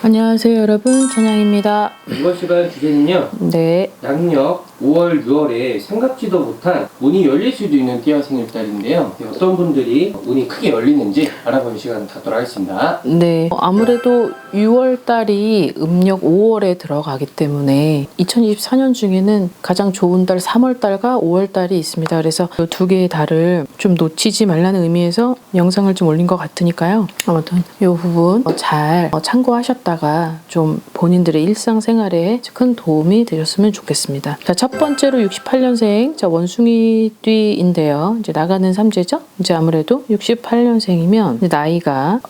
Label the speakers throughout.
Speaker 1: 안녕하세요 여러분, 천양입니다.
Speaker 2: 이번 시간 주제는요,
Speaker 1: 네.
Speaker 2: 양력 5월, 6월에 생각지도 못한 운이 열릴 수도 있는 띠와 생일달인데요. 어떤 분들이 운이 크게 열리는지 알아보는 시간 갖도록 하겠습니다.
Speaker 1: 네. 아무래도 6월달이 음력 5월에 들어가기 때문에 2024년 중에는 가장 좋은 달 3월달과 5월달이 있습니다. 그래서 이 두 개의 달을 좀 놓치지 말라는 의미에서 영상을 좀 올린 것 같으니까요. 아무튼 이 부분 잘 참고하셨다가 좀 본인들의 일상생활에 큰 도움이 되셨으면 좋겠습니다. 자, 첫 번째로 68년생 원숭이띠인데요. 이제 나가는 삼재죠. 이제 아무래도 68년생이면 나이가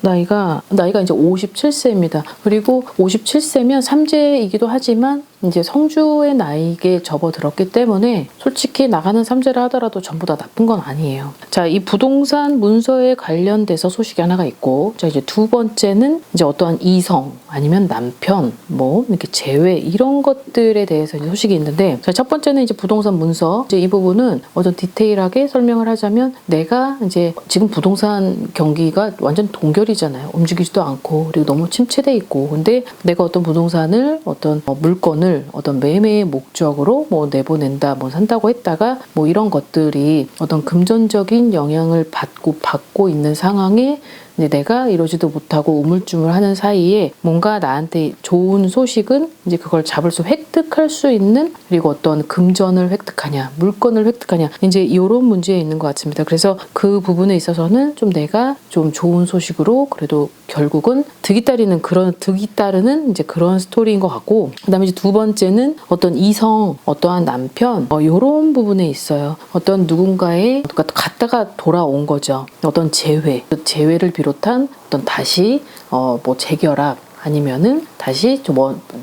Speaker 1: 이제 57세입니다. 그리고 57세면 삼재이기도 하지만 이제 성주의 나이에 접어들었기 때문에 솔직히 나가는 삼재라 하더라도 전부 다 나쁜 건 아니에요. 자, 이 부동산 문서에 관련돼서 소식이 하나가 있고, 자, 이제 두 번째는 이제 어떠한 이성 아니면 남편 뭐 이렇게 재회 이런 것들에 대해서 이제 소식이 있는데, 자, 첫 번째는 이제 부동산 문서. 이제 이 부분은 좀 디테일하게 설명을 하자면, 내가 이제 지금 부동산 경기가 완전 동결이잖아요. 움직이지도 않고 그리고 너무 침체돼 있고, 근데 내가 어떤 부동산을 어떤 물건을 어떤 매매의 목적으로 뭐 내보낸다, 뭐 산다고 했다가 뭐 이런 것들이 어떤 금전적인 영향을 받고 있는 상황에 내가 이러지도 못하고 우물쭈물하는 사이에 뭔가 나한테 좋은 소식은 이제 그걸 획득할 수 있는, 그리고 어떤 금전을 획득하냐, 물건을 획득하냐, 이제 이런 문제에 있는 것 같습니다. 그래서 그 부분에 있어서는 좀 내가 좀 좋은 소식으로 그래도 결국은 득이 따르는 이제 그런 스토리인 것 같고, 그다음에 이제 두 번째는 어떤 이성, 어떠한 남편 이런 부분에 있어요. 어떤 누군가의 갔다가 돌아온 거죠. 어떤 재회를 비롯한 어떤 다시 뭐 재결합 아니면은 다시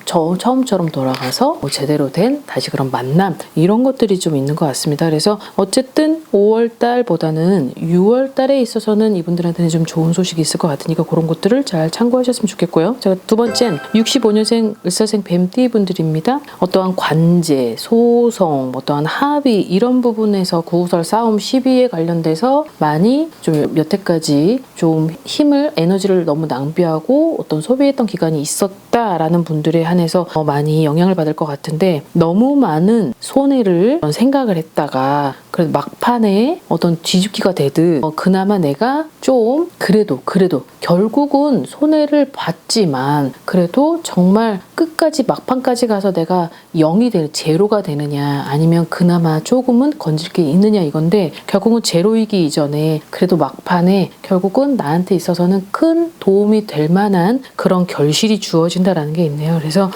Speaker 1: 처음처럼 돌아가서 제대로 된 다시 그런 만남, 이런 것들이 좀 있는 것 같습니다. 그래서 어쨌든 5월달보다는 6월달에 있어서는 이분들한테는 좀 좋은 소식이 있을 것 같으니까 그런 것들을 잘 참고하셨으면 좋겠고요. 자, 두 번째는 65년생 을사생 뱀띠 분들입니다. 어떠한 관제, 소송, 어떠한 합의 이런 부분에서 구우설 싸움, 시비에 관련돼서 많이 좀 여태까지 좀 에너지를 너무 낭비하고 어떤 소비했던 기간이 있었다라는 분들에 한해서 많이 영향을 받을 것 같은데, 너무 많은 손해를 생각을 했다가 그래도 막판에 어떤 뒤집기가 되듯 그나마 내가 좀 그래도 결국은 손해를 봤지만 그래도 정말 끝까지 막판까지 가서 내가 제로가 되느냐, 아니면 그나마 조금은 건질 게 있느냐, 이건데 결국은 제로이기 이전에 그래도 막판에 결국은 나한테 있어서는 큰 도움이 될 만한 그런 결실이 주어진다라는 게 있네요. 그래서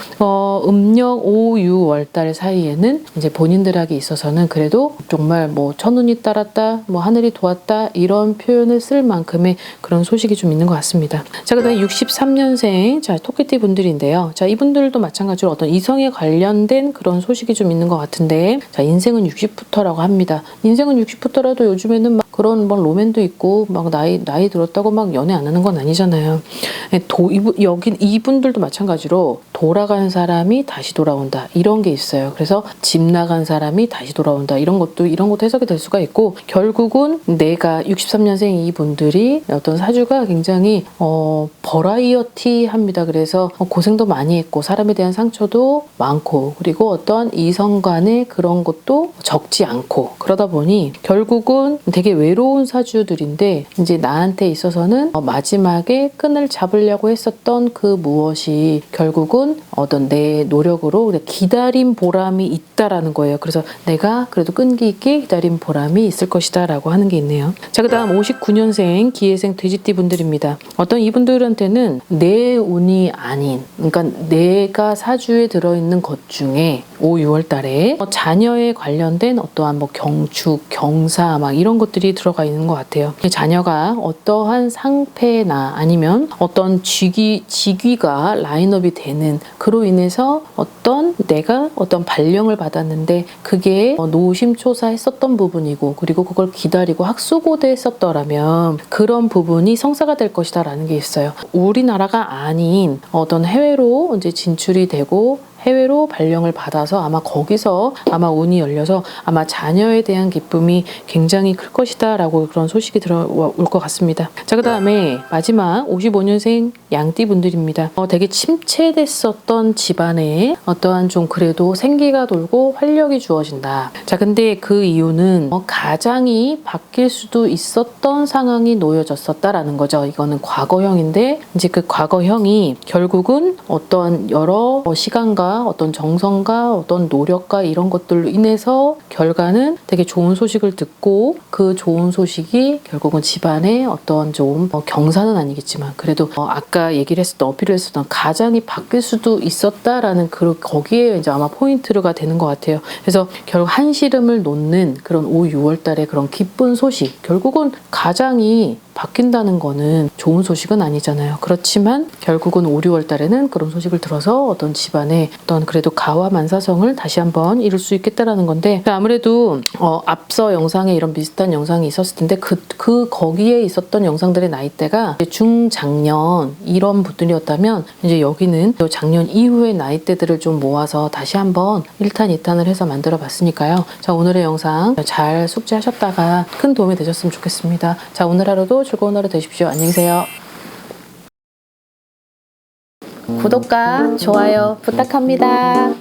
Speaker 1: 음력 5, 6월 달 사이에는 이제 본인들에게 있어서는 그래도 정말 뭐 천운이 따랐다, 뭐 하늘이 도왔다, 이런 표현을 쓸 만큼의 그런 소식이 좀 있는 것 같습니다. 자, 그다음에 63년생 토끼띠 분들인데요. 자, 이분들도 마찬가지로 어떤 이성에 관련된 그런 소식이 좀 있는 것 같은데, 자, 인생은 60부터라고 합니다. 인생은 60부터라도 요즘에는 막 그런 뭐 로맨도 있고 막 나이 들었다고 막 연애 안 하는 건 아니잖아요. 이분들도 마찬가지로 돌아간 사람이 다시 돌아온다, 이런 게 있어요. 그래서 집 나간 사람이 다시 돌아온다, 이런 것도 해석이 될 수가 있고, 결국은 내가 63년생 이분들이 어떤 사주가 굉장히 버라이어티합니다. 그래서 고생도 많이 했고 사람에 대한 상처도 많고, 그리고 어떤 이성 간의 그런 것도 적지 않고, 그러다 보니 결국은 되게 외로운 사주들인데, 이제 나한테 있어서는 마지막에 끈을 잡으려고 했었던 그 무엇이 결국은 어떤 내 노력으로 기다린 보람이 있다라는 거예요. 그래서 내가 그래도 끈기 있게 기다린 보람이 있을 것이다 라고 하는 게 있네요. 자, 그 다음 59년생 기해생 돼지띠 분들입니다. 어떤 이분들한테는 내 운이 아닌, 그러니까 내가 사주에 들어있는 것 중에 5, 6월 달에 자녀에 관련된 어떠한 뭐 경축, 경사 막 이런 것들이 들어가 있는 것 같아요. 자녀가 어떠한 상패나 아니면 어떤 직위가 라인업이 되는, 그로 인해서 내가 어떤 발령을 받았는데 그게 노심초사했었던 부분이고, 그리고 그걸 기다리고 학수고대했었더라면 그런 부분이 성사가 될 것이다 라는 게 있어요. 우리나라가 아닌 어떤 해외로 이제 진출이 되고 해외로 발령을 받아서 아마 거기서 아마 운이 열려서 아마 자녀에 대한 기쁨이 굉장히 클 것이다 라고 그런 소식이 들어올 것 같습니다. 자, 그 다음에 마지막 55년생 양띠 분들입니다. 되게 침체됐었던 집안에 어떠한 좀 그래도 생기가 돌고 활력이 주어진다. 자, 근데 그 이유는 가장이 바뀔 수도 있었던 상황이 놓여졌었다라는 거죠. 이거는 과거형인데 이제 그 과거형이 결국은 어떤 여러 시간과 어떤 정성과 어떤 노력과 이런 것들로 인해서 결과는 되게 좋은 소식을 듣고 그 좋은 소식이 결국은 집안에 어떤 좀 경사는 아니겠지만 그래도 아까 얘기를 했었던 어필을 했었던 가장이 바뀔 수도 있었다라는 거기에 이제 아마 포인트가 되는 것 같아요. 그래서 결국 한시름을 놓는 그런 5, 6월 달에 그런 기쁜 소식, 결국은 가장이 바뀐다는 거는 좋은 소식은 아니잖아요. 그렇지만 결국은 5, 6월 달에는 그런 소식을 들어서 어떤 집안에 어떤 그래도 가와 만사성을 다시 한번 이룰 수 있겠다라는 건데, 아무래도 앞서 영상에 이런 비슷한 영상이 있었을 텐데 거기에 있었던 영상들의 나이대가 중장년 이런 분들이었다면 이제 여기는 작년 이후의 나이대들을 좀 모아서 다시 한번 1탄, 2탄을 해서 만들어 봤으니까요. 자, 오늘의 영상 잘 숙지하셨다가 큰 도움이 되셨으면 좋겠습니다. 자, 오늘 하루도 즐거운 하루 되십시오. 안녕히 계세요. 구독과 좋아요 부탁합니다.